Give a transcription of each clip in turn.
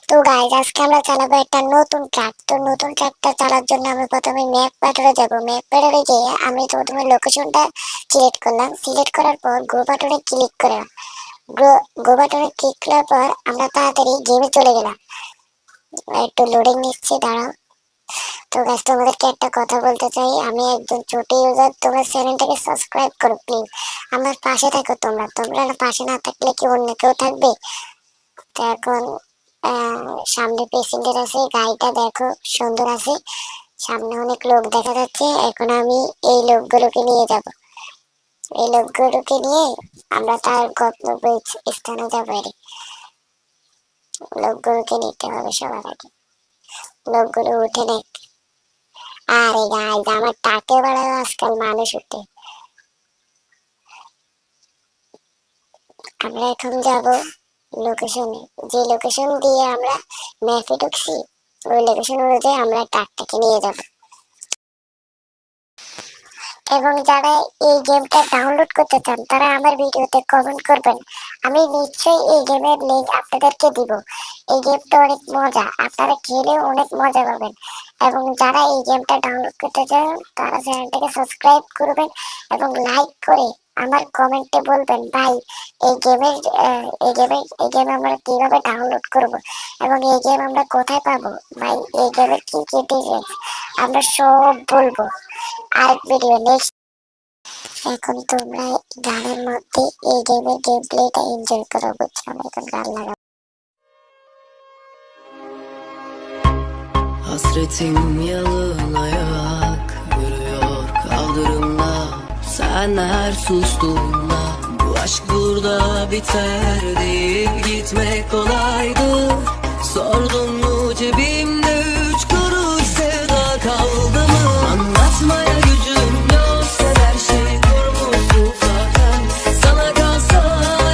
তো গাইজ আজকে আমরা চালাবো একটা নতুন ট্র্যাক। তো নতুন ট্র্যাকটা চালার জন্য আমি প্রথমে ম্যাপ প্যাটারে যাব। ম্যাপ প্যাটারে গিয়ে আমি প্রথমে লোকেশনটা সিলেক্ট করলাম। সিলেক্ট করার পর গো বাটনে ক্লিক করে গো বাটনে ক্লিক করার পর আমরা তাড়াতাড়ি গেমে চলে গেলাম। একটু লোডিং নিচ্ছে, দাঁড়াও। তো গাইজ তোমাদেরকে একটা কথা বলতে চাই, আমি একজন ছোট ইউজার, তোমরা চ্যানেলটাকে সাবস্ক্রাইব করো প্লিজ। আমার পাশে থাকো, তোমরা তোমরা পাশে না থাকলে কি অন্য কেউ থাকবে? তো এখন সামনে প্যাসেঞ্জার আছে, গাড়িটা দেখো সুন্দর আছে, সামনে অনেক লোক দেখা যাচ্ছে। এখন আমি এই লোকগুলোকে নিয়ে যাব। এই লোকগুলোকে নিয়ে আমরা তার গন্তব্য স্থানে যাবো। লোকগুলোকে নিতে হবে সবার আগে। লোকগুলো উঠে দেখ। আরে গাইজ, আমার টাকে বেড়ায় আজকাল মানুষ উঠে। আমরা এখন যাব লোকেশনে, যে লোকেশন দিয়ে আমরা ম্যাপে ঢুকছি ওই লোকেশন অনুযায়ী আমরা ট্রাকটাকে নিয়ে যাব। এবং যারা এই গেমটা ডাউনলোড করতে চান তারা আমার ভিডিওতে কমেন্ট করবেন, আমি নিশ্চয়ই এই গেমের লিংক আপনাদেরকে দিব। এই গেমটা অনেক মজা, আপনারা খেলে অনেক মজা পাবেন। এবং যারা এই গেমটা ডাউনলোড করতে চান তারা চ্যানেলটাকে সাবস্ক্রাইব করবেন এবং লাইক করে আমার কমেন্টে বলবেন, ভাই এই গেম আমরা কিভাবে ডাউনলোড করব এবং এই গেম আমরা কোথায় পাবো, ভাই এই গেমের কি কি ডিটেইলস আমরা সব বলবো আর ভিডিও নেক্সট। এখন তোমরা গানের মধ্যে এই গেমের গেম প্লেটা এনজয় করো, বুঝছো? আমি এখন গান লাগাবো। Hasretim yalın ayak yürüyor kaldırımda. Sen her sustuğunda bu aşk burada biter deyip gitmek kolaydı. Sordun mu cebimde 3 kuruş sevda kaldı mı? Anlatmaya gücüm yok, sen her şeyi kurmuşsun zaten. Sana kalsa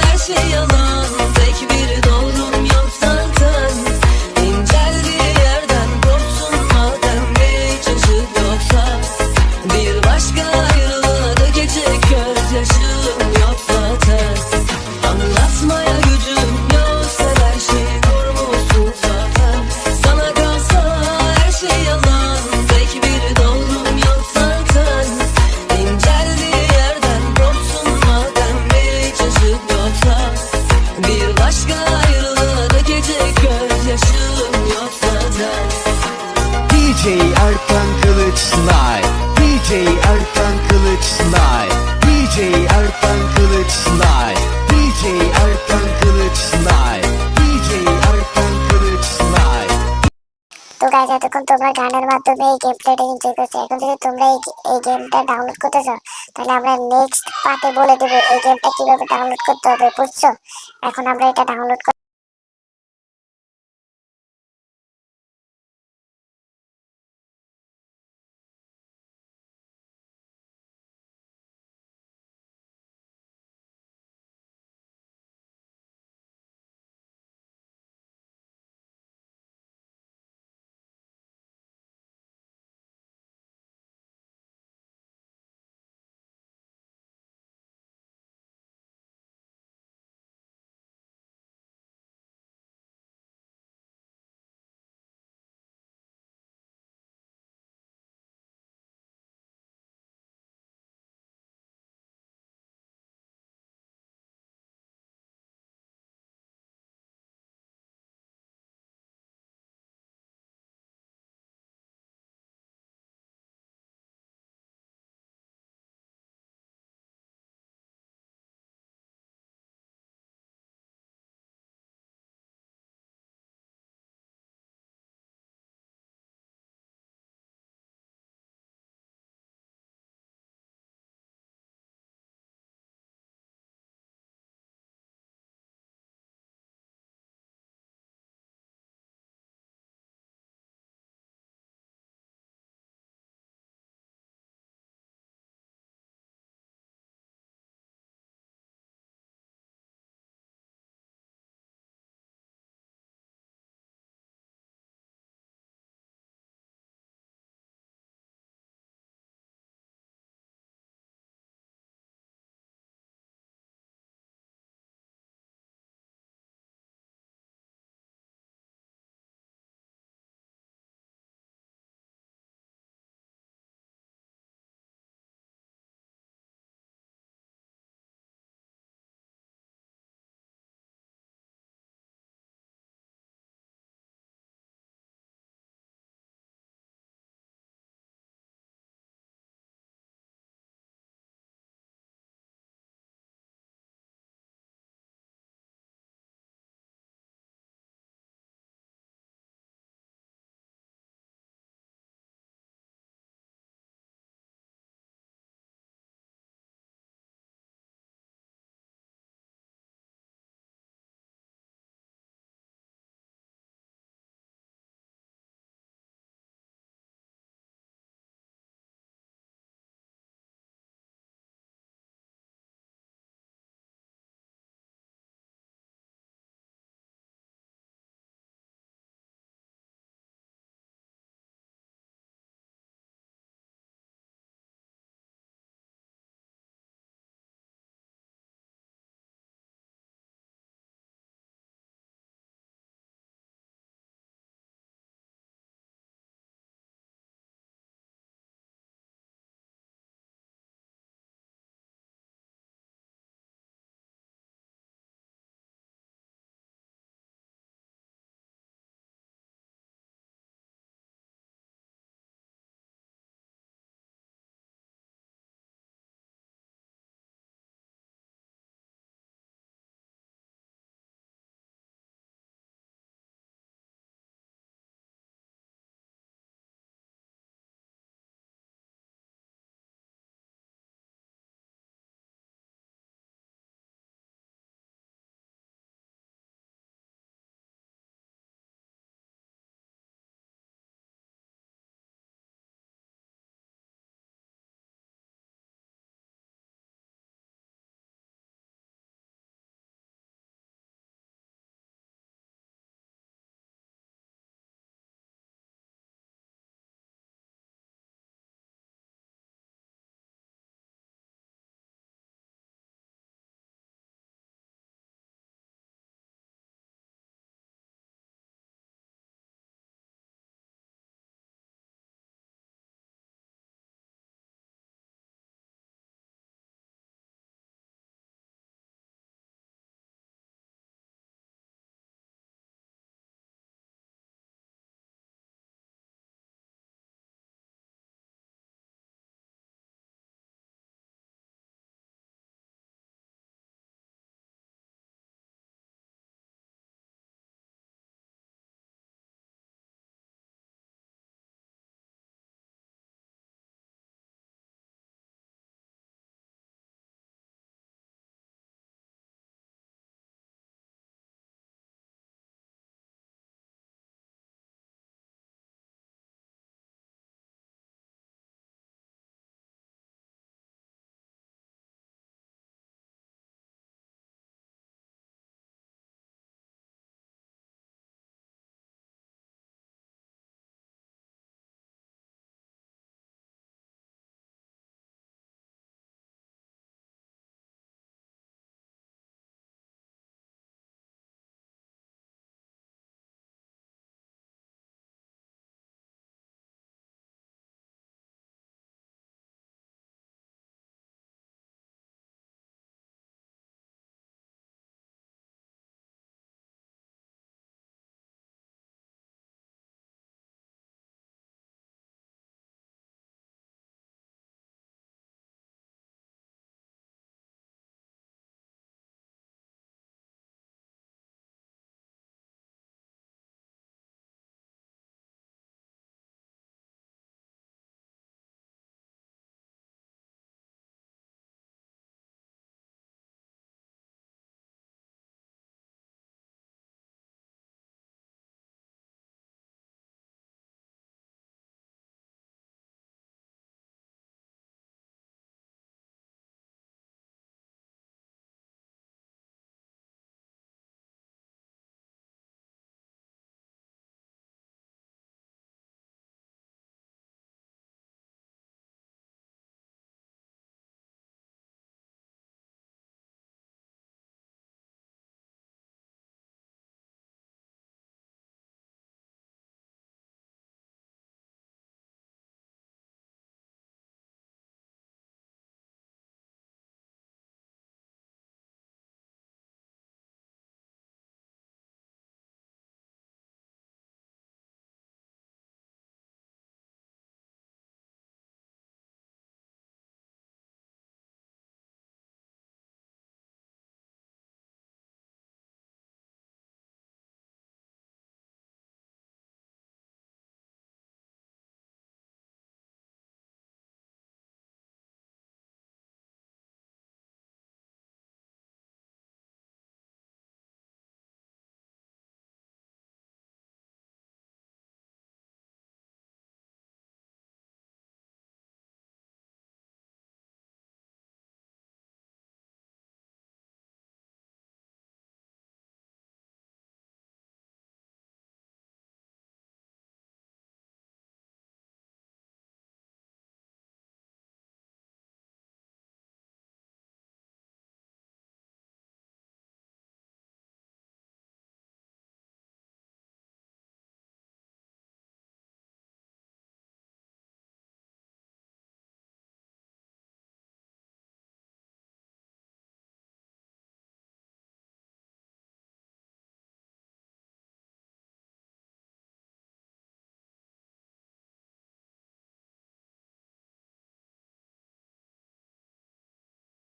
her şey yalan, tek bir doğrum yok zaten. İnceldiği yerden korksun madem, hiç ışık yoksa. Bir başka ayrılığa dökecek gözyaşım yok zaten. Anlatmaya gücüm yok, sen her şeyi kurmuşsun zaten. Sana kalsa her şey yalan, tek bir doğrum yok zaten. İnceldiği yerden korksun madem, hiç ışık yoksa. Bir başka ayrılığa dökecek gözyaşım yok zaten. DJ Erkan Kılıç Slide, DJ Erkan Kılıç Slide, DJ Erkan Kılıç Slide, DJ Erkan Kılıç Slide, DJ Erkan Kılıç Slide. তো guys এতক্ষণ তোমরা গানের মাধ্যমে এই game প্লেটা enjoy করছো। এখন যদি তোমরা এই গেমটা ডাউনলোড করতে চাও তাহলে আমরা নেক্সট পার্টে বলে দেবো এই গেমটা কিভাবে ডাউনলোড করতে হবে, বুঝছো? এখন আমরা এটা ডাউনলোড